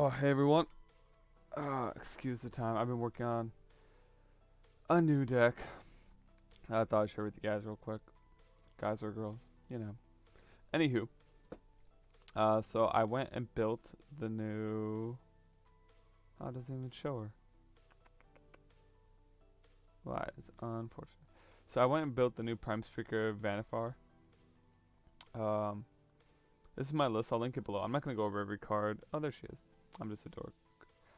Oh, hey everyone. Excuse the time. I've been working on a new deck. I thought I'd share with you guys real quick. Guys or girls, you know. Anywho, so I went and built the new. How does it even show her? Well, it's unfortunate. So I went and built the new Prime Speaker Vannifar. Um, this is my list. I'll link it below. I'm not gonna go over every card. Oh, there she is. I'm just a dork.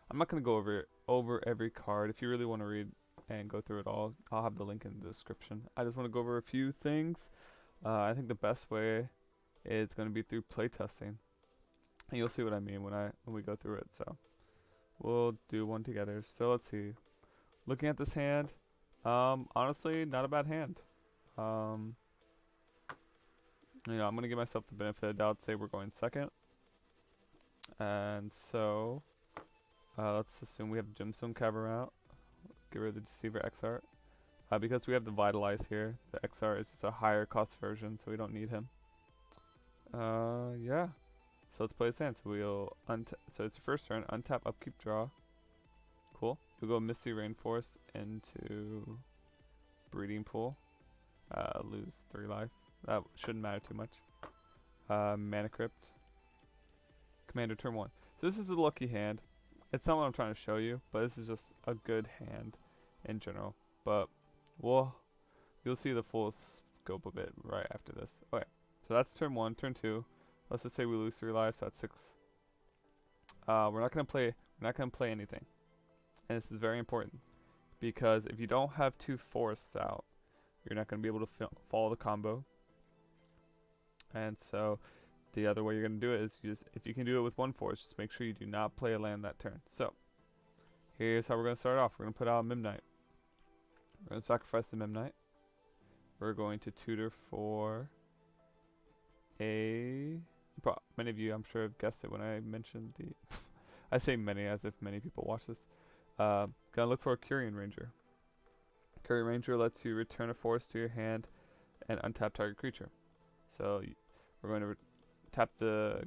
I'm not gonna go over every card. If you really want to read and go through it all, I'll have the link in the description. I just want to go over a few things. I think the best way is going to be through playtesting, and you'll see what I mean when we go through it. So we'll do one together. So let's see. Looking at this hand, honestly, not a bad hand. I'm gonna give myself the benefit of the doubt. Say we're going second, and so let's assume we have Gemstone Cavern out. Get rid of the Deceiver XR. Because we have the Vitalize here, the XR is just a higher cost version, so we don't need him. Yeah. So let's play this hand. So we'll so it's your first turn. Untap, upkeep, draw. Cool. We'll go Misty Rainforest into Breeding Pool. Lose 3 life. That shouldn't matter too much. Mana Crypt. Commander turn 1. So this is a lucky hand. It's not what I'm trying to show you, but this is just a good hand in general. But you'll see the full scope of it right after this. Okay, so that's turn 1. Turn 2. Let's just say we lose 3 lives. So that's 6. We're not gonna play anything, and this is very important because if you don't have 2 forests out, you're not gonna be able to follow the combo. And so the other way you're going to do it is if you can do it with 1 forest, just make sure you do not play a land that turn. So here's how we're going to start off. We're going to put out a Midnight. We're going to sacrifice the Midnight. We're going to tutor for many of you, I'm sure, have guessed it when I mentioned the. I say many as if many people watch this. Gonna look for a Curian Ranger. Curian Ranger lets you return a forest to your hand and untap target creature. So we're going to tap the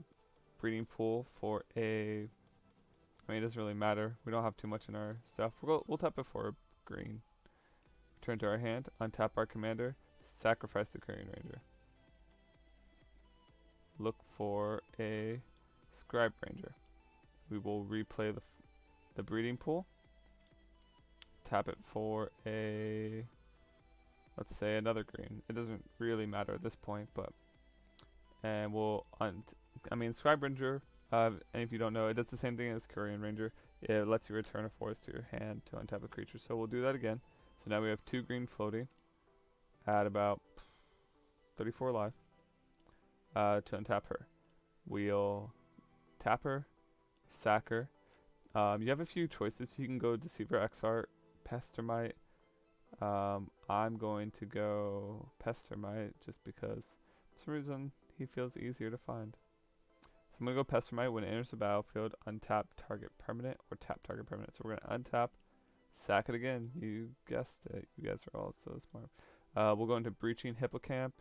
breeding pool for a. I mean, it doesn't really matter. We don't have too much in our stuff. We'll tap it for a green. Return to our hand. Untap our commander. Sacrifice the Curian Ranger. Look for a Scribe Ranger. We will replay the breeding pool. Tap it for a. Let's say another green. It doesn't really matter at this point, but. And we'll Scribe Ranger, and if you don't know, it does the same thing as Curian Ranger. It lets you return a forest to your hand to untap a creature. So we'll do that again. So now we have 2 green floating at about 34 life to untap her. We'll tap her, sack her. You have a few choices. You can go Deceiver XR, Pestermite. I'm going to go Pestermite just because for some reason he feels easier to find. So I'm going to go Pestermite. When it enters the battlefield, untap target permanent or tap target permanent. So we're going to untap, sack it again. You guessed it. You guys are all so smart. We'll go into Breaching Hippocamp.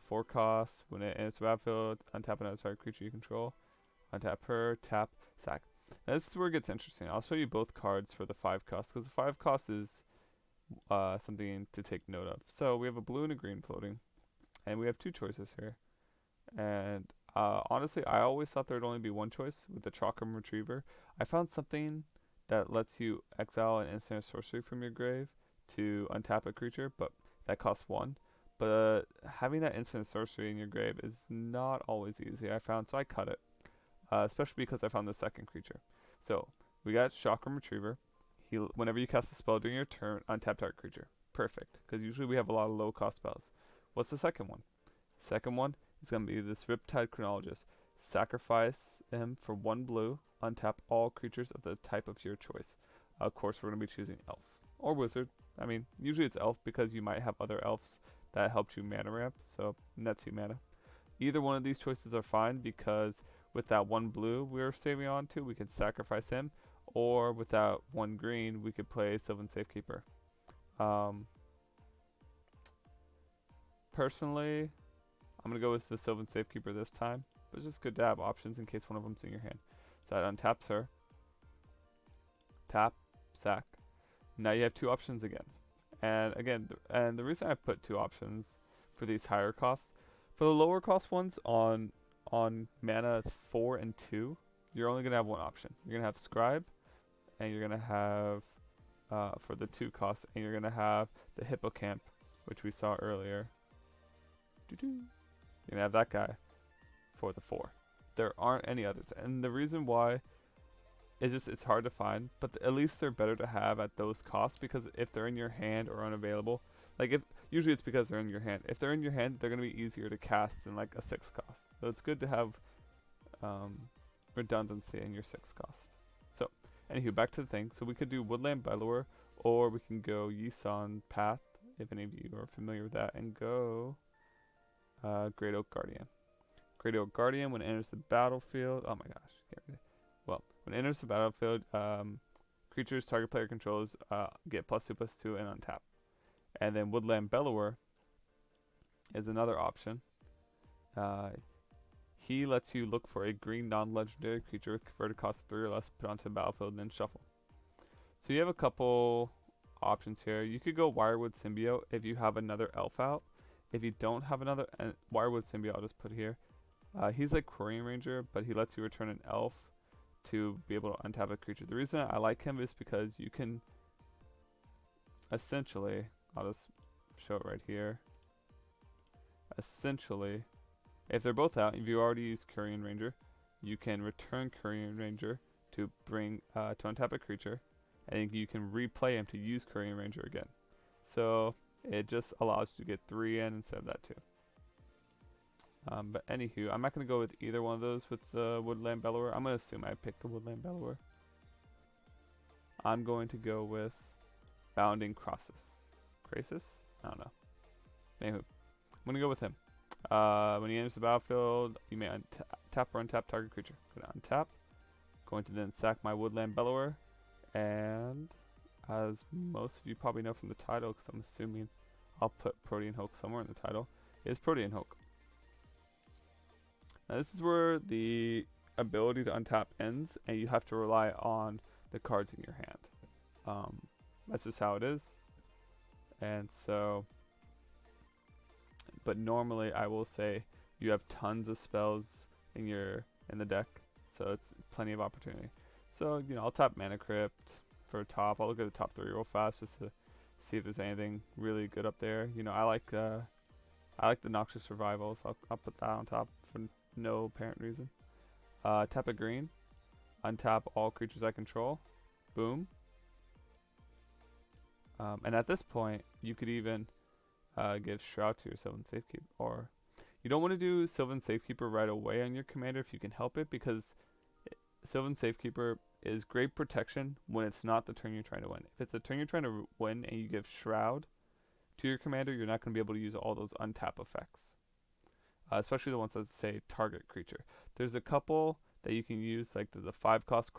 4 costs. When it enters the battlefield, untap another target creature you control. Untap her, tap, sack. Now this is where it gets interesting. I'll show you both cards for the 5 costs because the 5 costs is something to take note of. So we have a blue and a green floating. And we have 2 choices here. And honestly, I always thought there would only be 1 choice with the Chakram Retriever. I found something that lets you exile an instant sorcery from your grave to untap a creature, but that costs 1. But having that instant sorcery in your grave is not always easy, I found, so I cut it. Especially because I found the second creature. So we got Chakram Retriever. Whenever you cast a spell during your turn, untap target creature. Perfect, because usually we have a lot of low cost spells. What's the second one? Second one is going to be this Riptide Chronologist. Sacrifice him for 1 blue. Untap all creatures of the type of your choice. Of course, we're going to be choosing Elf or Wizard. I mean, usually it's Elf because you might have other Elves that help you mana ramp, so nets you mana. Either one of these choices are fine because with that 1 blue we're saving on to, we can sacrifice him, or with that 1 green, we could play Sylvan Safekeeper. Personally, I'm going to go with the Sylvan Safekeeper this time, but it's just good to have options in case one of them's in your hand. So that untaps her. Tap, sack. Now you have 2 options again. And again, and the reason I put 2 options for these higher costs, for the lower cost ones on mana 4 and 2, you're only gonna have 1 option. You're gonna have scribe, and you're gonna have for the 2 costs, and you're gonna have the hippocamp, which we saw earlier. You're gonna have that guy for the 4. There aren't any others, and the reason why is just it's hard to find, but at least they're better to have at those costs, because if they're in your hand or unavailable, like if usually it's because they're in your hand. If they're in your hand, they're gonna be easier to cast than like a 6 cost. So it's good to have redundancy in your 6 cost. So anywho, back to the thing. So we could do Woodland Bellower, or we can go Yisan Path, if any of you are familiar with that, and go Great Oak Guardian. Great Oak Guardian, when it enters the battlefield, oh my gosh, can't read it. Well, when it enters the battlefield, creatures target player controls get +2/+2 and untap. And then Woodland Bellower is another option. He lets you look for a green non-legendary creature with converted cost 3 or less, put onto the battlefield, and then shuffle. So you have a couple options here. You could go Wirewood Symbiote if you have another elf out. If you don't have another Wirewood Symbiote, I'll just put here. He's like Quarian Ranger, but he lets you return an elf to be able to untap a creature. The reason I like him is because you can essentially, I'll just show it right here. Essentially, if they're both out, if you already used Quarian Ranger, you can return Quarian Ranger to bring to untap a creature, and you can replay him to use Quarian Ranger again. So it just allows you to get 3 in instead of that 2. But anywho, I'm not going to go with either one of those with the Woodland Bellower. I'm going to assume I picked the Woodland Bellower. I'm going to go with Bounding Crassus. Crasus? I don't know. Anywho, I'm going to go with him. When he enters the battlefield, you may tap or untap target creature. Going to untap. Going to then sack my Woodland Bellower. And as most of you probably know from the title, because I'm assuming I'll put Protean Hulk somewhere in the title, is Protean Hulk. Now this is where the ability to untap ends, and you have to rely on the cards in your hand. That's just how it is. And so, but normally I will say you have tons of spells in the deck, so it's plenty of opportunity. So I'll tap Mana Crypt for top. I'll look at the top 3 real fast just to see if there's anything really good up there. I like the Noxious Survival, so I'll put that on top for no apparent reason. Tap a green, untap all creatures I control. Boom. And at this point, you could even give Shroud to your Sylvan Safekeeper. Or you don't want to do Sylvan Safekeeper right away on your commander if you can help it, because Sylvan Safekeeper is great protection when it's not the turn you're trying to win. If it's the turn you're trying to win and you give Shroud to your commander, you're not going to be able to use all those untap effects. Especially the ones that say target creature. There's a couple that you can use, like the 5-cost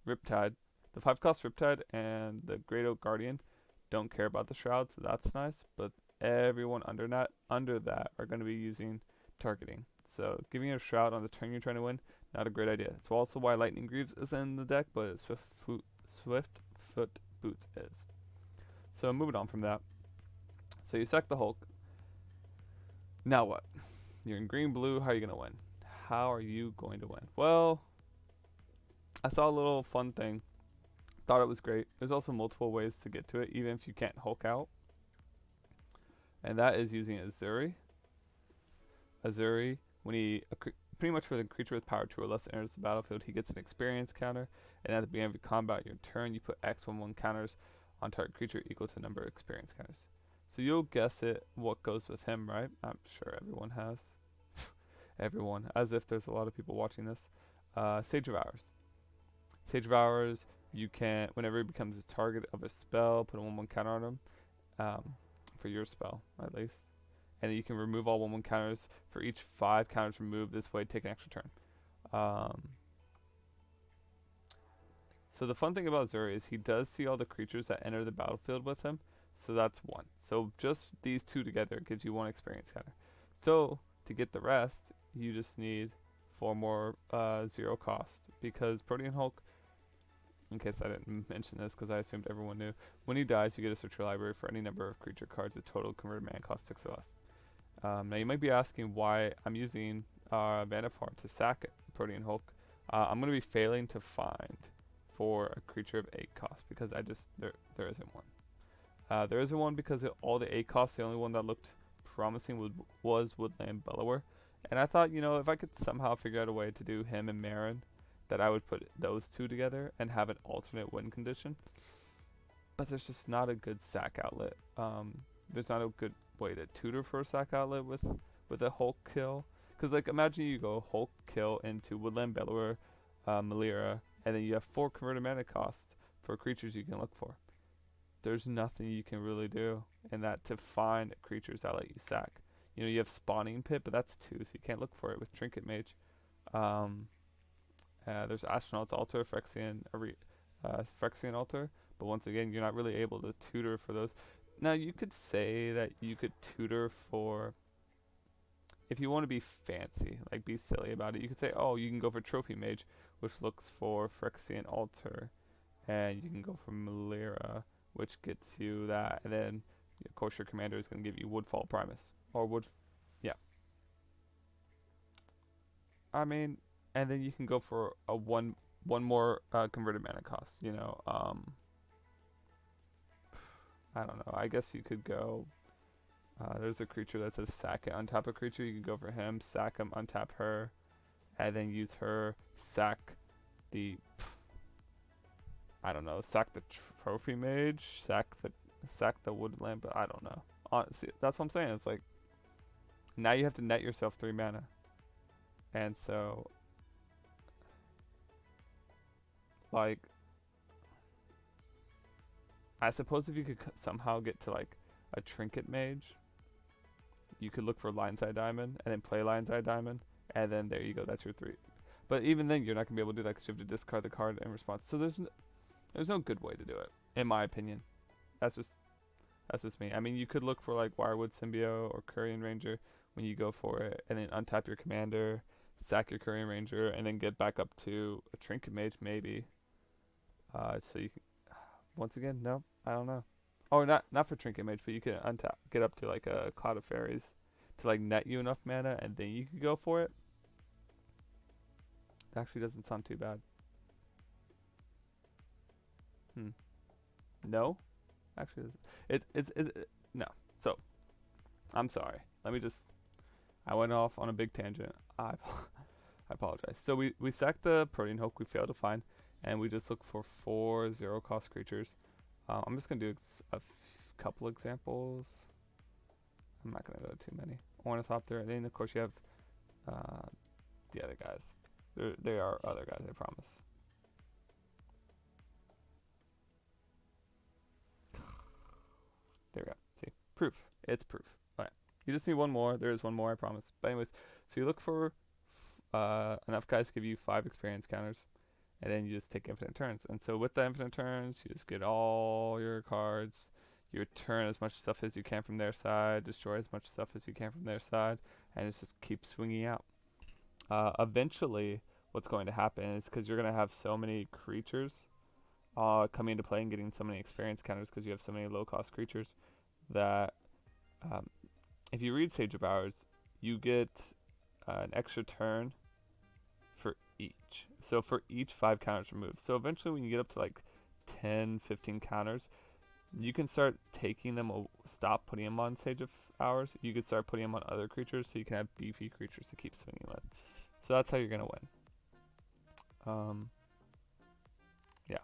Riptide. The 5-cost Riptide and the Great Oak Guardian don't care about the Shroud, so that's nice. But everyone under that are going to be using targeting. So giving a Shroud on the turn you're trying to win, not a great idea. It's also why Lightning Greaves is in the deck, but Swiftfoot Boots is. So moving on from that. So you sack the Hulk. Now what? You're in green-blue. How are you going to win? How are you going to win? Well, I saw a little fun thing. Thought it was great. There's also multiple ways to get to it, even if you can't Hulk out. And that is using Azuri. Azuri, when he pretty much for the creature with power 2 or less enters the battlefield, he gets an experience counter. And at the beginning of your combat, your turn, you put X11 counters on target creature equal to the number of experience counters. So you'll guess it what goes with him, right? I'm sure everyone has. Everyone, as if there's a lot of people watching this. Sage of Hours. Sage of Hours, you can, whenever he becomes a target of a spell, put a 1/1 counter on him. For your spell, at least. And then you can remove all 1/1 counters for each 5 counters removed. This way, take an extra turn. So the fun thing about Zuri is he does see all the creatures that enter the battlefield with him. So that's 1. So just these 2 together gives you 1 experience counter. So to get the rest, you just need for more 0 cost, because Protean Hulk, in case I didn't mention this because I assumed everyone knew, when he dies you get to search your library for any number of creature cards with total converted mana cost 6 or less. Now you might be asking why I'm using Vannifar to sack Protean Hulk. I'm going to be failing to find for a creature of 8 cost because there isn't one. There isn't one because all the 8 costs, the only one that looked promising was Woodland Bellower. And I thought, if I could somehow figure out a way to do him and Marin, that I would put those two together and have an alternate win condition. But there's just not a good sack outlet. There's not a good way to tutor for a sack outlet with a Hulk kill. Because, like, imagine you go Hulk kill into Woodland Bellower, Melira, and then you have 4 converted mana costs for creatures you can look for. There's nothing you can really do in that to find creatures that let you sack. You have Spawning Pit, but that's 2, so you can't look for it with Trinket Mage. There's Astronaut's Altar, Phyrexian Altar, but once again, you're not really able to tutor for those. Now, you could say that you could tutor for, if you want to be fancy, like be silly about it, you could say, oh, you can go for Trophy Mage, which looks for Phyrexian Altar, and you can go for Melira, which gets you that, and then, of course, your commander is going to give you Woodfall Primus, or I mean, and then you can go for a one more converted mana cost. I don't know. I guess you could go. There's a creature that says sack it, untap a creature. You could go for him, sack him, untap her, and then use her, sack the. I don't know. Sack the Trophy Mage, sack the Woodland. But I don't know. See, that's what I'm saying. It's like now you have to net yourself 3 mana, and so. Like, I suppose if you could somehow get to like a Trinket Mage, you could look for Lionside Diamond and then play Lionside Diamond, and then there you go, that's your 3. But even then, you're not gonna be able to do that because you have to discard the card in response. So there's no good way to do it, in my opinion. That's just me. I mean, you could look for like Wirewood Symbiote or Courier Ranger when you go for it, and then untap your commander, sack your Courier Ranger, and then get back up to a Trinket Mage maybe. So you can, once again, no, I don't know. Oh, not for Trinket Mage, but you can get up to like a Cloud of Fairies to like net you enough mana, and then you could go for it. It actually doesn't sound too bad. No, actually, it's no. So, I'm sorry. I went off on a big tangent. I apologize. So we sacked the Protean Hulk we failed to find, and we just look for 4 0-cost creatures. I'm just going to do a couple examples. I'm not going to go too many. Ornithopter, and then of course you have the other guys. They are other guys, I promise. There we go. See? Proof. It's proof. Alright. You just need one more. There is one more, I promise. But anyways, so you look for enough guys to give you 5 experience counters, and then you just take infinite turns. And so with the infinite turns, you just get all your cards. You return as much stuff as you can from their side, destroy as much stuff as you can from their side, and it just keeps swinging out. Eventually, what's going to happen is because you're going to have so many creatures coming into play and getting so many experience counters because you have so many low-cost creatures that if you read Sage of Hours, you get an extra turn for each. So for each 5 counters removed. So eventually when you get up to like 10, 15 counters, you can start taking them, stop putting them on Sage of Hours. You could start putting them on other creatures so you can have beefy creatures to keep swinging with. So that's how you're going to win. Yeah.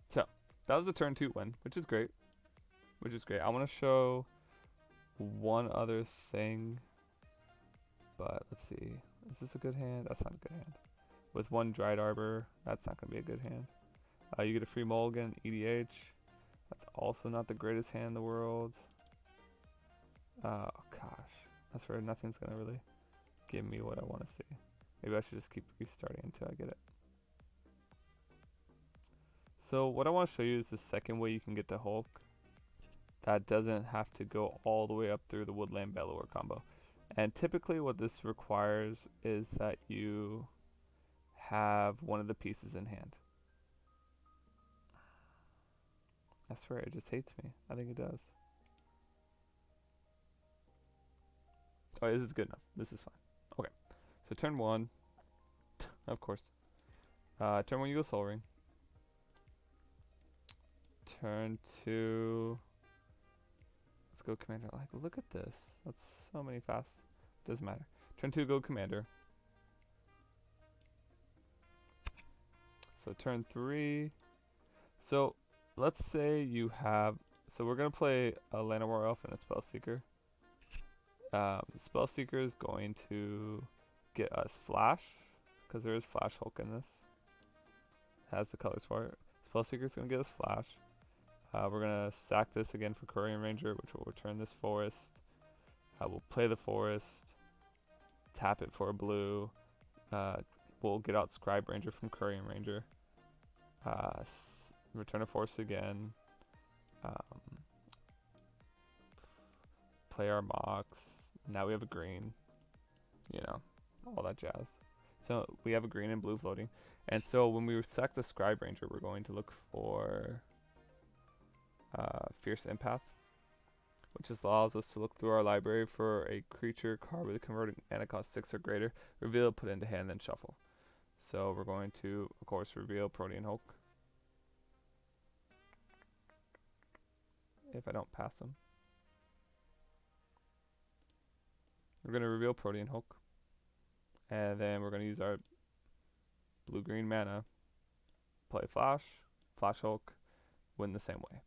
So that was a turn 2 win, which is great. I want to show one other thing, but let's see. Is this a good hand? That's not a good hand. With 1 Dried Arbor, that's not going to be a good hand. You get a free mulligan, EDH. That's also not the greatest hand in the world. Oh gosh, that's where nothing's going to really give me what I want to see. Maybe I should just keep restarting until I get it. So what I want to show you is the second way you can get to Hulk. That doesn't have to go all the way up through the Woodland Bellower combo. And typically what this requires is that you have one of the pieces in hand. I swear, it just hates me. I think it does. Oh, this is good enough. This is fine. Okay. So turn 1, of course. Turn 1, you go Soul Ring. Turn 2, let's go Commander. Like, look at this. That's so many fast. Doesn't matter. Turn 2, go Commander. So turn 3. So let's say you have. So we're gonna play a Llanowar Elf and a Spellseeker. Spellseeker is going to get us Flash, because there is Flash Hulk in this. Has the colors for it. Spellseeker is gonna get us Flash. We're gonna sack this again for Korean Ranger, which will return this forest. We'll play the forest. Tap it for a blue. We'll get out Scribe Ranger from Korean Ranger. Return a forest again. Play our Mox. Now we have a green. You know, all that jazz. So we have a green and blue floating. And so when we sack the Scribe Ranger, we're going to look for Fierce Empath, which just allows us to look through our library for a creature card with a converted mana cost 6 or greater, reveal, put into hand, then shuffle. So we're going to, of course, reveal Protean Hulk. If I don't pass him. We're going to reveal Protean Hulk. And then we're going to use our blue-green mana, play Flash, Flash Hulk, win the same way.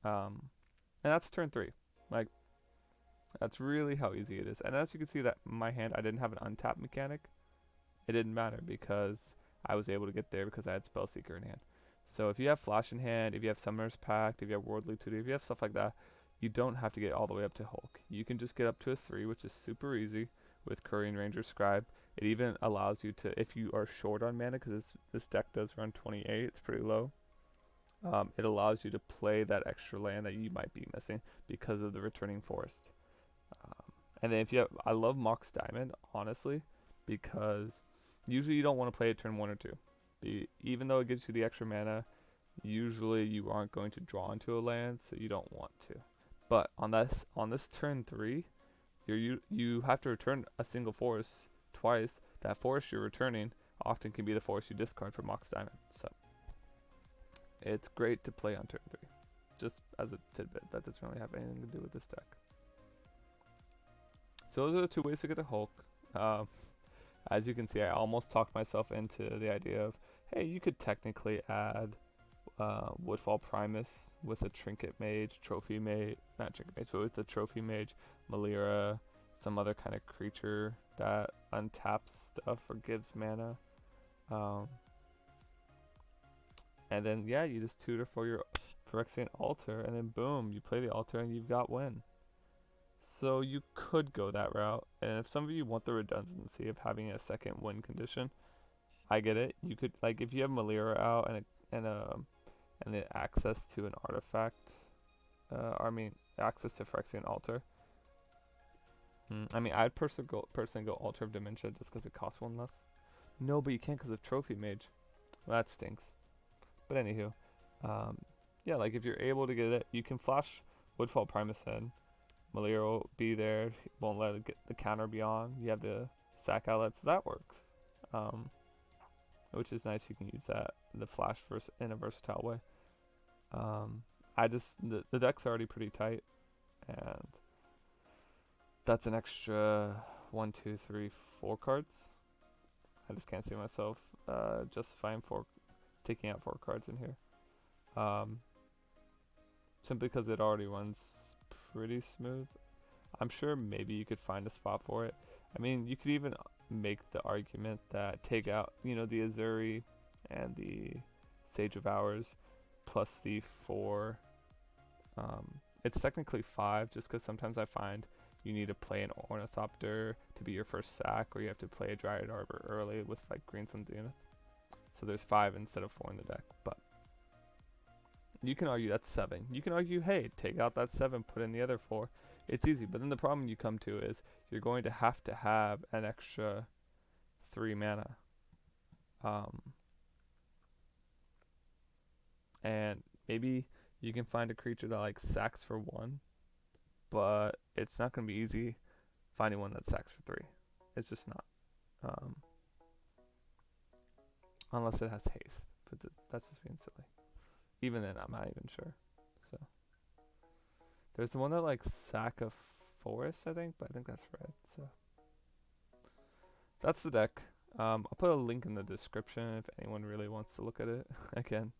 And that's turn 3. Like, that's really how easy it is. And as you can see that in my hand, I didn't have an untap mechanic. It didn't matter because I was able to get there because I had Spellseeker in hand. So if you have Flash in hand, if you have Summoner's Pact, if you have Worldly Tutor, if you have stuff like that, you don't have to get all the way up to Hulk. You can just get up to a 3, which is super easy with Korean Ranger Scribe. It even allows you to, if you are short on mana, because this deck does run 28, it's pretty low. It allows you to play that extra land that you might be missing because of the returning forest. And then if you have, I love Mox Diamond, honestly, because usually you don't want to play it turn 1 or 2. Even though it gives you the extra mana, usually you aren't going to draw into a land, so you don't want to. But on this turn 3, you have to return a single forest twice. That forest you're returning often can be the forest you discard for Mox Diamond. So it's great to play on turn 3. Just as a tidbit, that doesn't really have anything to do with this deck. So those are the 2 ways to get the Hulk. As you can see, I almost talked myself into the idea of, hey, you could technically add Woodfall Primus with a Trinket Mage, Trophy Mage, not Trinket Mage, but with a Trophy Mage, Malira, some other kind of creature that untaps stuff or gives mana. And then, yeah, you just tutor for your Phyrexian Altar, and then boom, you play the altar and you've got win. So you could go that route, and if some of you want the redundancy of having a second win condition, I get it. You could, like, if you have Malira out and the access to an artifact, access to Phyrexian Altar. I mean, I'd personally go Altar of Dementia just because it costs 1 less. No, but you can't because of Trophy Mage. Well, that stinks. But anywho, yeah, like if you're able to get it, you can flash Woodfall Primus in. Malira will be there, won't let it get the counter be on. You have the sack outlets, so that works. Which is nice, you can use the flash in a versatile way. The deck's already pretty tight, and that's an extra 1, 2, 3, 4 cards. I just can't see myself justifying taking out 4 cards in here. Simply because it already runs pretty smooth. I'm sure maybe you could find a spot for it. I mean, you could even make the argument that take out, the Azuri and the Sage of Hours plus the 4. It's technically 5 just because sometimes I find you need to play an Ornithopter to be your first sack, or you have to play a Dryad Arbor early with like Green Sun Zenith. So there's 5 instead of 4 in the deck, but you can argue that's 7. You can argue, hey, take out that 7, put in the other 4. it's easy. But then the problem you come to is you're going to have an extra 3 mana. And maybe you can find a creature that like sacks for 1, but it's not going to be easy finding one that sacks for 3. It's just not. Unless it has haste, but that's just being silly. Even then, I'm not even sure. So there's the one that like sack a forest, I think, but I think that's red. So that's the deck. I'll put a link in the description if anyone really wants to look at it. Again,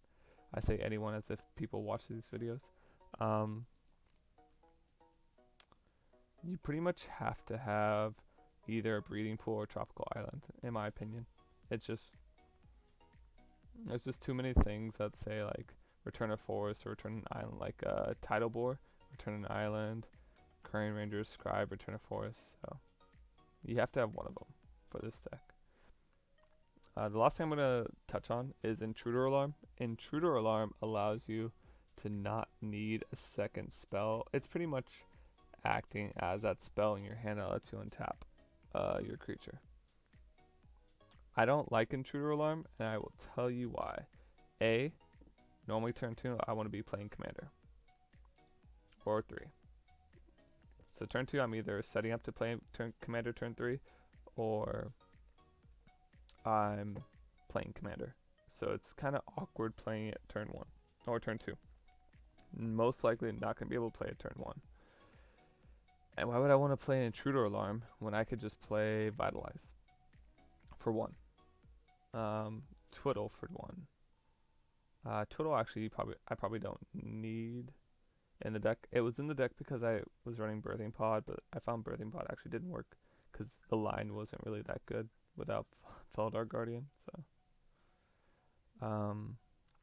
I say anyone as if people watch these videos. You pretty much have to have either a breeding pool or tropical island, in my opinion. There's just too many things that say like return a forest or return an island, like tidal bore, return an island, Currying Ranger, scribe, return a forest. So you have to have one of them for this deck. The last thing I'm going to touch on is Intruder Alarm. Intruder Alarm allows you to not need a second spell. It's pretty much acting as that spell in your hand that lets you untap your creature. I don't like Intruder Alarm, and I will tell you why. A, normally turn 2, I want to be playing Commander. Or 3. So turn 2, I'm either setting up to play Commander turn 3, or I'm playing Commander. So it's kind of awkward playing it turn 1, or turn 2. Most likely not going to be able to play it turn 1. And why would I want to play an Intruder Alarm when I could just play Vitalize for 1? Twiddle for 1. Twiddle actually I probably don't need in the deck. It was in the deck because I was running Birthing Pod, but I found Birthing Pod actually didn't work because the line wasn't really that good without Felidar Guardian. So,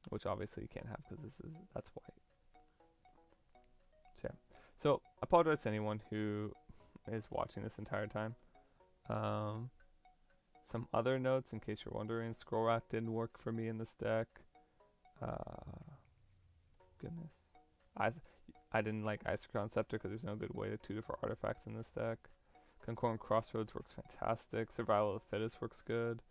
which obviously you can't have because that's white. So yeah. So I apologize to anyone who is watching this entire time. Some other notes in case you're wondering. Scroll Rack didn't work for me in this deck. Goodness. I didn't like Isochron Scepter because there's no good way to tutor for artifacts in this deck. Concordant Crossroads works fantastic. Survival of the Fittest works good.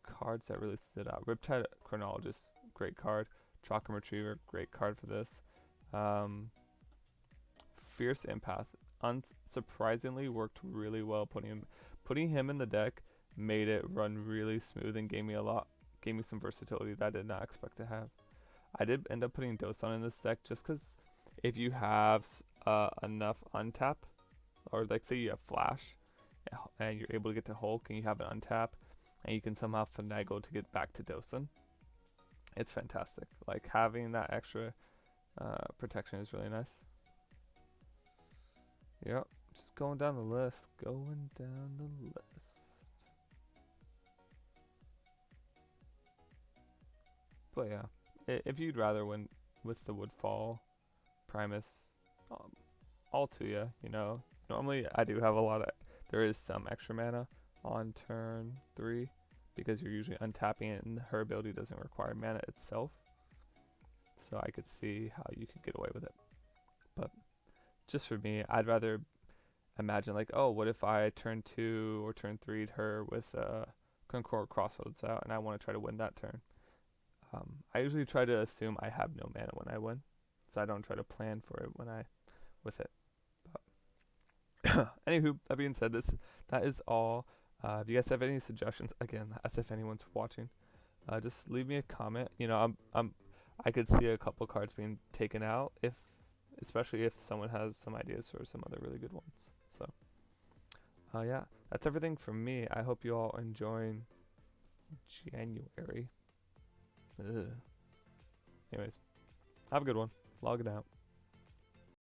Cards that really stood out. Riptide Chronologist, great card. Chalk Retriever, great card for this. Fierce Empath, unsurprisingly worked really well. Putting him in the deck made it run really smooth and gave me some versatility that I did not expect to have. I did end up putting Dosan in this deck just because if you have enough untap, or like say you have Flash and you're able to get to Hulk and you have an untap and you can somehow finagle to get back to Dosan, it's fantastic. Like having that extra protection is really nice. Yep, just going down the list. But yeah, if you'd rather win with the Woodfall, Primus, all to you, you know. Normally I do have there is some extra mana on turn 3 because you're usually untapping it and her ability doesn't require mana itself. So I could see how you could get away with it. But just for me, I'd rather imagine like, oh, what if I turn 2 or turn 3'd her with Concord Crossroads out and I want to try to win that turn. I usually try to assume I have no mana when I win, so I don't try to plan for it with it. But anywho, that being said, that is all. If you guys have any suggestions, again, as if anyone's watching, just leave me a comment. You know, I could see a couple cards being taken out especially if someone has some ideas for some other really good ones. So, yeah, that's everything from me. I hope you all enjoying January. Ugh. Anyways, have a good one. Log it out.